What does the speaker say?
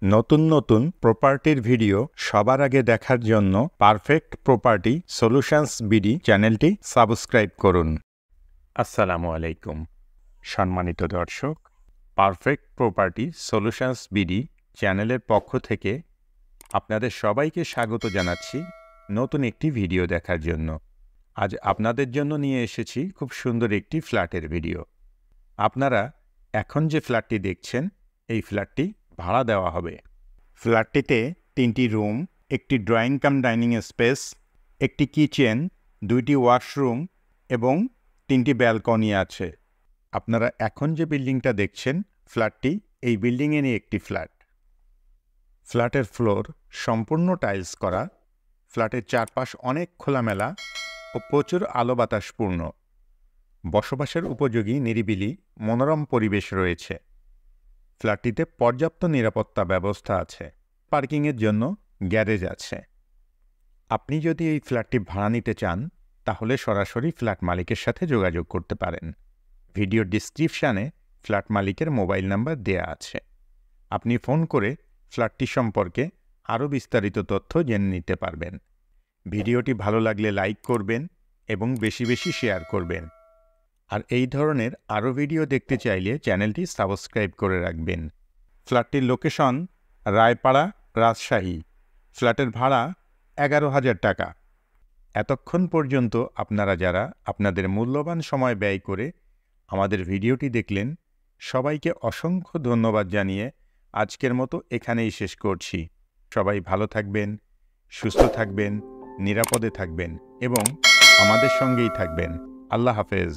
নতুন নতুন প্রপার্টির ভিডিও সবার আগে দেখার জন্য পারফেক্ট প্রপার্টি সলিউশনস বিডি চ্যানেলটি সাবস্ক্রাইব করুন। আসসালামু আলাইকুম সম্মানিত দর্শক, পারফেক্ট প্রপার্টি সলিউশনস বিডি চ্যানেলের পক্ষ থেকে আপনাদের সবাইকে স্বাগত জানাচ্ছি নতুন একটি ভিডিও দেখার জন্য। আজ আপনাদের জন্য নিয়ে এসেছি খুব সুন্দর একটি ফ্ল্যাটের ভিডিও। আপনারা এখন যে ফ্ল্যাটটি দেখছেন, এই ফ্ল্যাটটি ভাড়া দেওয়া হবে। ফ্ল্যাটটিতে 3টি রুম, একটি ড্রয়িং কাম ডাইনিং স্পেস, একটি কিচেন, 2টি ওয়াশরুম এবং 3টি ব্যালকনি আছে। আপনারা এখন যে বিল্ডিংটা দেখছেন, ফ্ল্যাটটি এই বিল্ডিংয়েরই একটি ফ্ল্যাট। ফ্ল্যাটের ফ্লোর সম্পূর্ণ টাইলস করা। ফ্ল্যাটের চারপাশ অনেক খোলামেলা ও প্রচুর আলো বাতাসপূর্ণ। বসবাসের উপযোগী নিরিবিলি মনোরম পরিবেশ রয়েছে। ফ্ল্যাটটিতে পর্যাপ্ত নিরাপত্তা ব্যবস্থা আছে। পার্কিংয়ের জন্য গ্যারেজ আছে। আপনি যদি এই ফ্ল্যাটটি ভাড়া নিতে চান, তাহলে সরাসরি ফ্ল্যাট মালিকের সাথে যোগাযোগ করতে পারেন। ভিডিও ডিসক্রিপশানে ফ্ল্যাট মালিকের মোবাইল নাম্বার দেয়া আছে। আপনি ফোন করে ফ্ল্যাটটি সম্পর্কে আরও বিস্তারিত তথ্য জেনে নিতে পারবেন। ভিডিওটি ভালো লাগলে লাইক করবেন এবং বেশি বেশি শেয়ার করবেন। আর এই ধরনের আরও ভিডিও দেখতে চাইলে চ্যানেলটি সাবস্ক্রাইব করে রাখবেন। ফ্ল্যাটটির লোকেশন রায়পাড়া, রাজশাহী। ফ্ল্যাটের ভাড়া 11,000 টাকা। এতক্ষণ পর্যন্ত আপনারা যারা আপনাদের মূল্যবান সময় ব্যয় করে আমাদের ভিডিওটি দেখলেন, সবাইকে অসংখ্য ধন্যবাদ জানিয়ে আজকের মতো এখানেই শেষ করছি। সবাই ভালো থাকবেন, সুস্থ থাকবেন, নিরাপদে থাকবেন এবং আমাদের সঙ্গেই থাকবেন। আল্লাহ হাফেজ।